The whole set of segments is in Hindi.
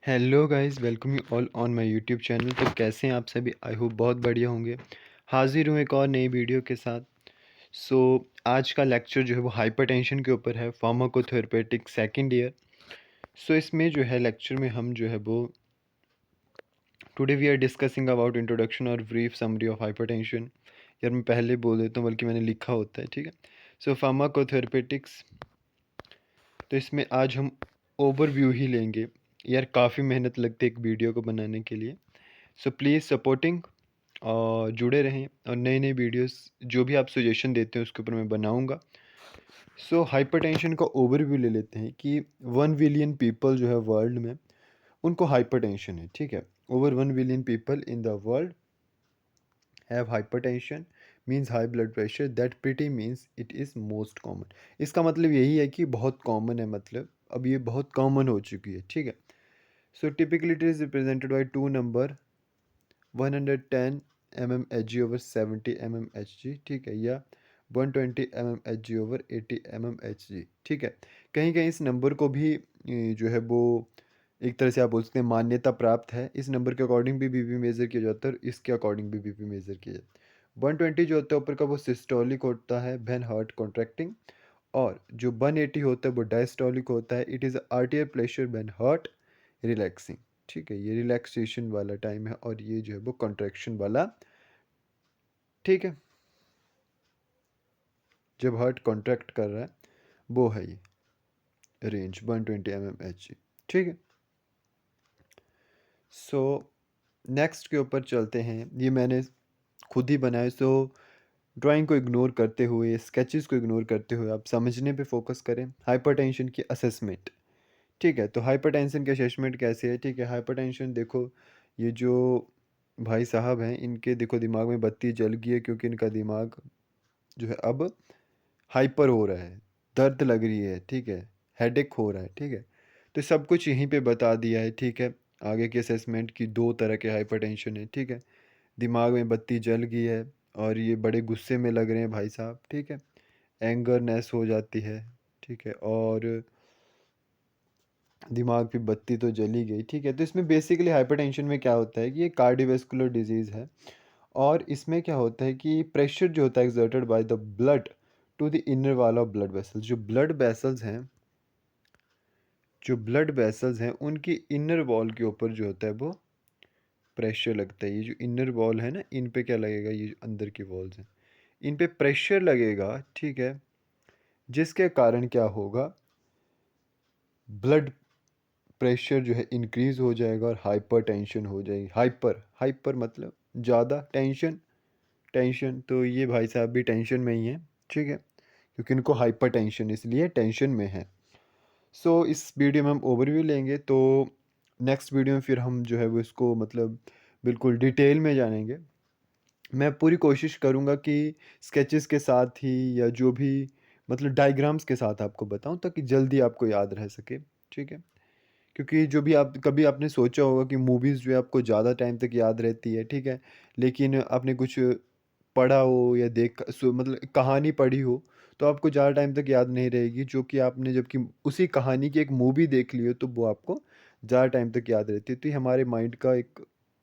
Hello guys, welcome you all on my YouTube channel. तो कैसे हैं आप सभी? आई होप बहुत बढ़िया होंगे। हाजिर हूँ एक और नई वीडियो के साथ। सो आज का लेक्चर जो है वो हाइपरटेंशन के ऊपर है, फार्माकोथेरेपेटिक सेकंड ईयर। सो इसमें जो है लेक्चर में हम जो है वो today we are discussing about introduction और ब्रीफ समरी ऑफ हाइपरटेंशन। यार मैं पहले बोल देता हूँ, बल्कि मैंने लिखा होता है, ठीक है। सो फार्माकोथेरेपेटिक्स, तो इसमें आज हम ओवरव्यू ही लेंगे। यार काफ़ी मेहनत लगती है एक वीडियो को बनाने के लिए। सो प्लीज़ सपोर्टिंग और जुड़े रहें, और नई नई वीडियोस जो भी आप सजेशन देते हैं उसके ऊपर मैं बनाऊंगा। सो हाइपरटेंशन का ओवरव्यू ले लेते हैं कि 1 बिलियन पीपल जो है वर्ल्ड में, उनको हाइपरटेंशन है, ठीक है। Over 1 billion people in the world have hypertension, means high blood pressure. That pretty means it is most common. इसका मतलब यही है कि बहुत कॉमन है, मतलब अब ये बहुत कॉमन हो चुकी है, ठीक है। So typically it is represented by two number 110 mmHg over 70 mmHg, ठीक है, या 120 mmHg ओवर 80 mmHg, ठीक है। कहीं कहीं इस नंबर को भी जो है वो एक तरह से आप बोल सकते हैं मान्यता प्राप्त है। इस नंबर के अकॉर्डिंग भी बीपी मेज़र किया जाता है और इसके अकॉर्डिंग भी बीपी मेज़र किया जाता है। 120 जो होता है ऊपर का वो सिस्टोलिक होता है, व्हेन हार्ट कॉन्ट्रैक्टिंग। और जो 180 होता है वो डायस्टोलिक होता है, it is arterial pressure when heart relaxing, ठीक है। ये रिलैक्सेशन वाला टाइम है और ये जो है वो कॉन्ट्रैक्शन वाला, ठीक है, जब हार्ट कॉन्ट्रैक्ट कर रहा है वो है ये रेंज 120 mmHg, ठीक है। सो नेक्स्ट के ऊपर चलते हैं। ये मैंने खुद ही बनाए, सो ड्राइंग को इग्नोर करते हुए, स्केचेस को इग्नोर करते हुए आप समझने पे फोकस करें। हाइपरटेंशन की असेसमेंट, ठीक है। तो हाइपरटेंशन की असेसमेंट कैसे है, ठीक है। हाइपरटेंशन देखो, ये जो भाई साहब हैं इनके देखो दिमाग में बत्ती जल गई है, क्योंकि इनका दिमाग जो है अब हाइपर हो रहा है, दर्द लग रही है, ठीक है, हेडेक हो रहा है, ठीक है। तो सब कुछ यहीं पे बता दिया है, ठीक है। आगे के असेसमेंट की दो तरह के हाइपरटेंशन है, ठीक है। दिमाग में बत्ती जल गई है और ये बड़े गुस्से में लग रहे हैं भाई साहब, ठीक है। एंगरनेस हो जाती है, ठीक है, और दिमाग पे बत्ती तो जली गई, ठीक है। तो इसमें बेसिकली हाइपरटेंशन में क्या होता है कि ये कार्डियोवैस्कुलर डिजीज़ है। और इसमें क्या होता है कि प्रेशर जो होता है exerted by the blood to the inner wall of blood vessels. जो ब्लड वेसल्स हैं उनकी इनर वॉल के ऊपर जो होता है वो प्रेशर लगता है। ये जो इनर वॉल है ना, इन पे क्या लगेगा, ये जो अंदर की वॉल्स हैं इन पे प्रेशर लगेगा, ठीक है। जिसके कारण क्या होगा, ब्लड प्रेशर जो है इंक्रीज हो जाएगा और हाइपर टेंशन हो जाएगी। हाइपर हाइपर मतलब ज़्यादा, टेंशन टेंशन, तो ये भाई साहब भी टेंशन में ही है, ठीक है, क्योंकि इनको हाइपर टेंशन, इसलिए टेंशन में है। सो इस वीडियो में हम ओवरव्यू लेंगे, तो नेक्स्ट वीडियो में फिर हम जो है वो इसको मतलब बिल्कुल डिटेल में जानेंगे। मैं पूरी कोशिश करूँगा कि स्केचेस के साथ ही या जो भी मतलब डायग्राम्स के साथ आपको बताऊँ, ताकि जल्दी आपको याद रह सके, ठीक है। क्योंकि जो भी आप कभी आपने सोचा होगा कि मूवीज़ जो है आपको ज़्यादा टाइम तक याद रहती है, ठीक है, लेकिन आपने कुछ पढ़ा हो या मतलब कहानी पढ़ी हो, तो आपको ज़्यादा टाइम तक याद नहीं रहेगी, जो कि आपने जबकि उसी कहानी की एक मूवी देख ली हो तो वो आपको ज़्यादा टाइम तक याद रहती है। तो ये हमारे माइंड का एक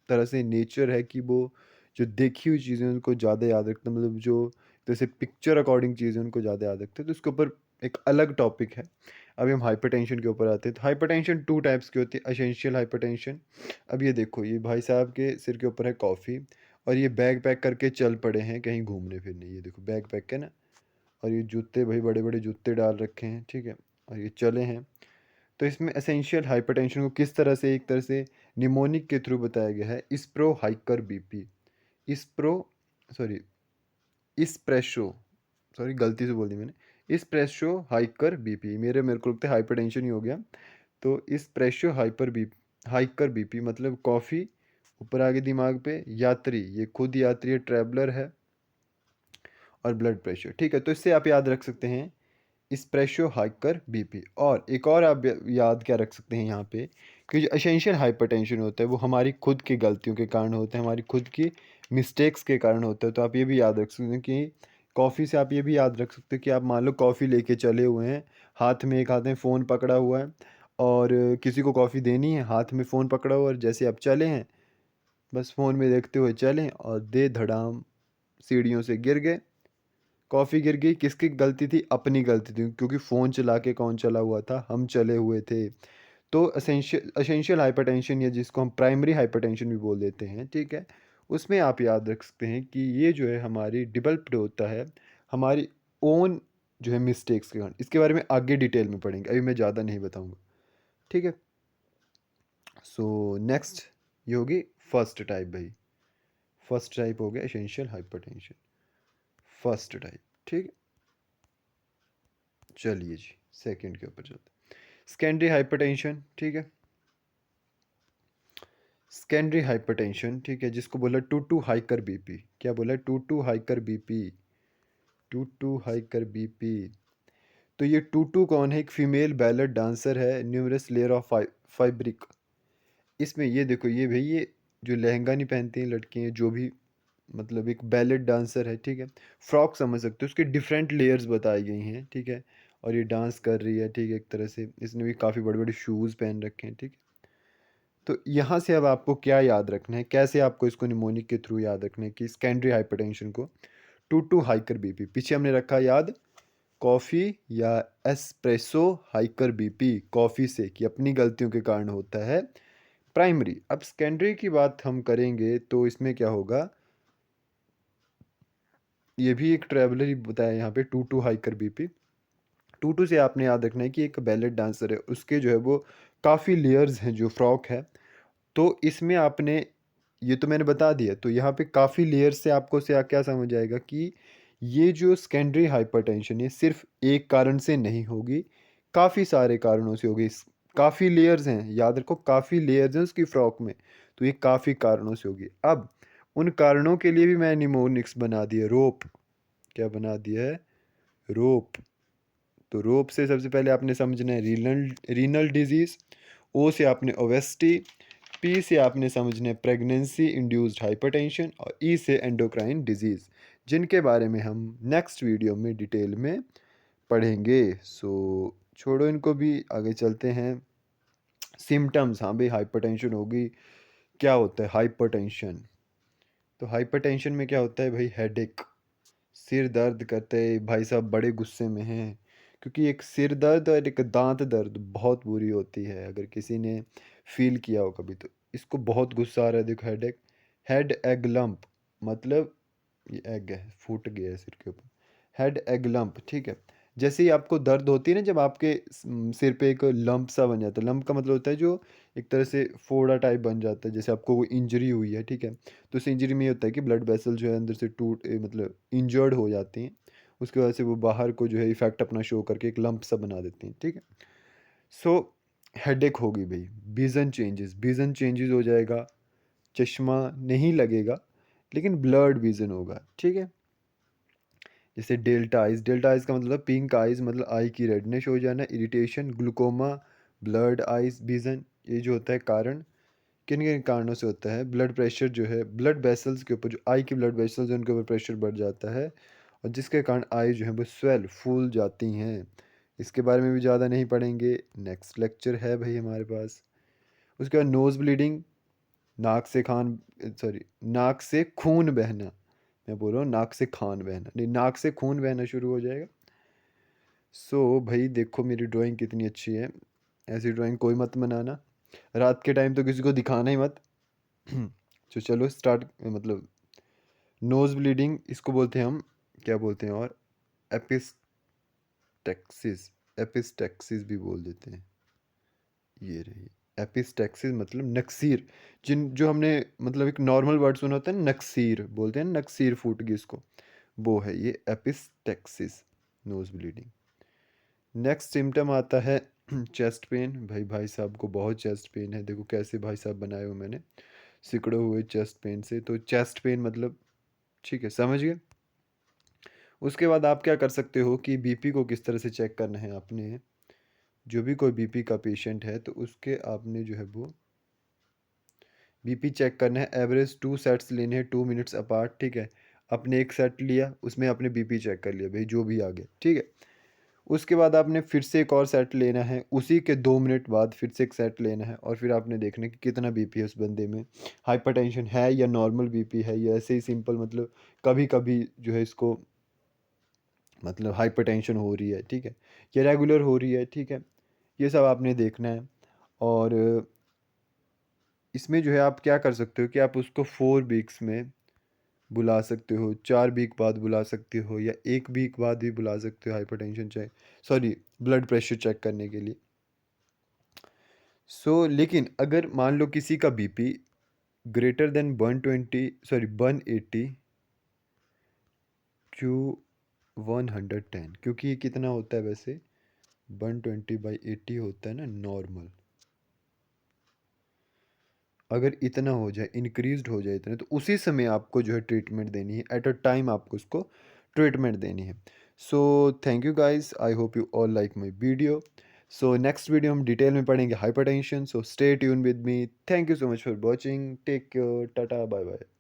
तरह से नेचर है कि वो जो देखी हुई चीज़ें उनको ज़्यादा याद रखता है, मतलब जो जैसे पिक्चर अकॉर्डिंग चीज़ें उनको ज़्यादा याद रखते हैं। तो इसके ऊपर एक अलग टॉपिक है। अभी हम हाइपरटेंशन के ऊपर आते हैं। तो हाइपरटेंशन टू टाइप्स की होती है, एसेंशियल हाइपरटेंशन। अब ये देखो, ये भाई साहब के सिर के ऊपर है कॉफ़ी और ये बैग पैक करके चल पड़े हैं कहीं घूमने फिरने। ये देखो बैग पैक है ना, और ये जूते, भाई बड़े बड़े जूते डाल रखे हैं, ठीक है, और ये चले हैं। तो इसमें एसेंशियल हाइपरटेंशन को किस तरह से, एक तरह से निमोनिक के थ्रू बताया गया है। इस्प्रो हाइकर बीपी, इस्प्रो सॉरी इस्प्रेशो, सॉरी गलती से बोल दी मैंने, इस्प्रेशो हाइकर बीपी, मेरे को लगता है हाइपरटेंशन ही हो गया। तो इस्प्रेशो हाइकर बीपी मतलब कॉफ़ी ऊपर आगे दिमाग पे, यात्री, ये खुद यात्री है, ट्रैवलर है, और ब्लड प्रेशर, ठीक है। तो इससे आप याद रख सकते हैं इस्प्रेशो हाइकर बीपी। और एक और आप याद क्या रख सकते हैं यहाँ पे, कि जो एसेंशियल हाइपरटेंशन होता है वो हमारी खुद की गलतियों के कारण होता है, हमारी खुद की मिस्टेक्स के कारण होता है। तो आप ये भी याद रख सकते हैं कि कॉफ़ी से आप ये भी याद रख सकते हैं कि आप मान लो कॉफ़ी लेके चले हुए हैं, हाथ में एक हाथ में फ़ोन पकड़ा हुआ है, और किसी को कॉफ़ी देनी है, हाथ में फ़ोन पकड़ा हुआ और जैसे आप चले हैं, बस फ़ोन में देखते हुए चलें और दे धड़ाम सीढ़ियों से गिर गए, कॉफ़ी गिर गई। किसकी गलती थी? अपनी गलती थी, क्योंकि फ़ोन चला के कौन चला हुआ था? हम चले हुए थे। तो एसेंशियल हाइपरटेंशन, या जिसको हम प्राइमरी हाइपरटेंशन भी बोल देते हैं, ठीक है? उसमें आप याद रख सकते हैं कि ये जो है हमारी डेवलप्ड होता है हमारी ओन जो है मिस्टेक्स के कारण। इसके बारे में आगे डिटेल में पढ़ेंगे, अभी मैं ज़्यादा नहीं बताऊँगा, ठीक है? सो नेक्स्ट ये होगी फर्स्ट टाइप भाई। फर्स्ट टाइप हो गया एसेंशियल हाइपरटेंशन, फर्स्ट टाइप, ठीक है? चलिए जी, सेकंड के ऊपर चलते हैं। सेकेंडरी हाइपरटेंशन, ठीक है? सेकेंडरी हाइपरटेंशन, ठीक है, जिसको बोला टू टू हाइकर बीपी। क्या बोला? Tutu hiker BP, tutu hiker BP. तो ये टू टू कौन है? एक फीमेल बैलेट डांसर है, न्यूमरस लेयर ऑफ फाइब्रिक। इसमें ये देखो, ये भाई ये जो लहंगा नहीं पहनती हैं लड़कियाँ, जो भी मतलब एक बैलेट डांसर है, ठीक है? फ्रॉक समझ सकते हो, उसके डिफरेंट लेयर्स बताई गई हैं, ठीक है? और ये डांस कर रही है, ठीक है? एक तरह से इसने भी काफ़ी बड़े बड़े शूज़ पहन रखे हैं, ठीक है? तो यहाँ से अब आपको क्या याद रखना है, कैसे आपको इसको निमोनिक के थ्रू याद रखना है कि सेकेंडरी हाइपरटेंशन को टू टू हाइकर बीपी। पीछे हमने रखा याद कॉफ़ी या एस्प्रेसो हाइकर बीपी, कॉफ़ी से, कि अपनी गलतियों के कारण होता है प्राइमरी। अब सेकेंडरी की बात हम करेंगे तो इसमें क्या होगा? ये भी एक ट्रैवलर ही बताया यहाँ पे, tutu hiker BP. Tutu से आपने याद रखना है कि एक बैलेट डांसर है, उसके जो है वो काफ़ी लेयर्स हैं जो फ्रॉक है। तो इसमें आपने, ये तो मैंने बता दिया, तो यहाँ पे काफ़ी लेयर्स से आपको से क्या समझ आएगा कि ये जो सेकेंडरी हाइपरटेंशन है सिर्फ एक कारण से नहीं होगी, काफ़ी सारे कारणों से होगी। काफ़ी लेयर्स हैं, याद रखो, काफ़ी लेयर्स हैं उसकी फ्रॉक में, तो ये काफ़ी कारणों से होगी। अब उन कारणों के लिए भी मैं निमोनिक्स बना दिए, रोप। क्या बना दिया है? रोप। तो रोप से सबसे पहले आपने समझना है रीनल रीनल डिजीज़। ओ से आपने ओवेस्टी, पी से आपने समझना है प्रेगनेंसी इंड्यूस्ड हाइपरटेंशन, और ई से एंडोक्राइन डिजीज़, जिनके बारे में हम नेक्स्ट वीडियो में डिटेल में पढ़ेंगे। सो छोड़ो इनको भी, आगे चलते हैं। सिम्टम्स, हाँ भाई हाइपरटेंशन होगी। क्या होता है हाइपरटेंशन? तो हाइपरटेंशन में क्या होता है भाई? हेडेक, सिर दर्द करते हैं भाई साहब, बड़े गुस्से में हैं, क्योंकि एक सिर दर्द और एक दांत दर्द बहुत बुरी होती है, अगर किसी ने फील किया हो कभी तो। इसको बहुत गुस्सा आ रहा है, देखो हेडेक। हेड एग लंप, मतलब ये एग है, फूट गया है सिर के ऊपर। हेड एग लंप, ठीक है? जैसे ही आपको दर्द होती है ना, जब आपके सिर पे एक लंप सा बन जाता है। लंप का मतलब होता है जो एक तरह से फोड़ा टाइप बन जाता है, जैसे आपको कोई इंजरी हुई है, ठीक है? तो इस इंजरी में ये होता है कि ब्लड वेसल जो है अंदर से मतलब इंजर्ड हो जाती हैं, उसकी वजह से वो बाहर को जो है इफेक्ट अपना शो करके एक लंप सा बना देती हैं, ठीक है? सो हेडेक होगी भाई। विज़न चेंजेस हो जाएगा, चश्मा नहीं लगेगा, लेकिन ब्लर्ड विज़न होगा, ठीक है? जैसे डेल्टा आइज का मतलब पिंक आइज, मतलब आई की रेडनेस हो जाना, irritation, glaucoma, blood eyes vision. ये जो होता है कारण, किन किन कारणों से होता है? ब्लड प्रेशर जो है, ब्लड वेसल्स के ऊपर, जो आई की ब्लड वेसल्स हैं उनके ऊपर प्रेशर बढ़ जाता है, और जिसके कारण आई जो है वो स्वेल, फूल जाती हैं। इसके बारे में भी ज़्यादा नहीं पढ़ेंगे, नेक्स्ट लेक्चर है भाई हमारे पास। उसके बाद नोज़ ब्लीडिंग, नाक से खान सॉरी नाक से खून बहना। मैं बोल रहा हूँ नाक से खान बहना नहीं, नाक से खून बहना शुरू हो जाएगा। सो भाई देखो मेरी ड्राइंग कितनी अच्छी है, ऐसी ड्राइंग कोई मत बनाना, रात के टाइम तो किसी को दिखाना ही मत। तो चलो स्टार्ट, मतलब नोज ब्लीडिंग इसको बोलते हैं हम, क्या बोलते हैं और? एपिस्टेक्सिस, एपिस्टेक्सिस भी बोल देते हैं। ये रही एपिस्टेक्सिस, मतलब नक्सीर। जिन जो हमने मतलब एक नॉर्मल वर्ड सुना होता है नक्सीर, बोलते हैं नक्सीर फूट गई इसको, वो है ये epistaxis, nose bleeding. Next symptom आता है चेस्ट पेन। भाई भाई साहब को बहुत चेस्ट पेन है, देखो कैसे भाई साहब बनाए हो मैंने, सिकड़े हुए चेस्ट पेन से। तो चेस्ट पेन मतलब, ठीक है, समझ गए? उसके बाद आप क्या कर सकते हो कि बीपी को किस तरह से चेक करना है आपने। जो भी कोई बीपी का पेशेंट है तो उसके आपने जो है वो बीपी चेक करना है। एवरेज 2 सेट्स लेने हैं 2 मिनट्स अपार्ट, ठीक है? आपने एक सेट लिया, उसमें आपने बीपी चेक कर लिया भाई, जो भी आ गया, ठीक है? उसके बाद आपने फिर से एक और सेट लेना है, उसी के 2 मिनट बाद फिर से एक सेट लेना है और फिर आपने देखना है कि कितना बीपी है उस बंदे में, हाइपरटेंशन है या नॉर्मल बीपी है या ऐसे ही सिंपल मतलब कभी-कभी जो है इसको मतलब हाइपरटेंशन हो रही है, ठीक है? या रेगुलर हो रही है, ठीक है? ये सब आपने देखना है और इसमें जो है आप क्या कर सकते हो कि आप उसको 4 वीक्स में बुला सकते हो, 4 वीक बाद बुला सकते हो या 1 वीक बाद भी बुला सकते हो hypertension check sorry blood pressure check करने के लिए। लेकिन अगर मान लो किसी का BP greater than 120 sorry 180 to 110, क्योंकि ये कितना होता है वैसे 120/80 होता है ना नॉर्मल। अगर इतना हो जाए, इंक्रीज्ड हो जाए इतना, तो उसी समय आपको जो है ट्रीटमेंट देनी है, एट अ टाइम आपको उसको ट्रीटमेंट देनी है। So thank you guys, I hope you all like my video. So next video हम डिटेल में पढ़ेंगे hypertension, so stay tune with me. Thank you so much for watching, take care, tata, bye bye.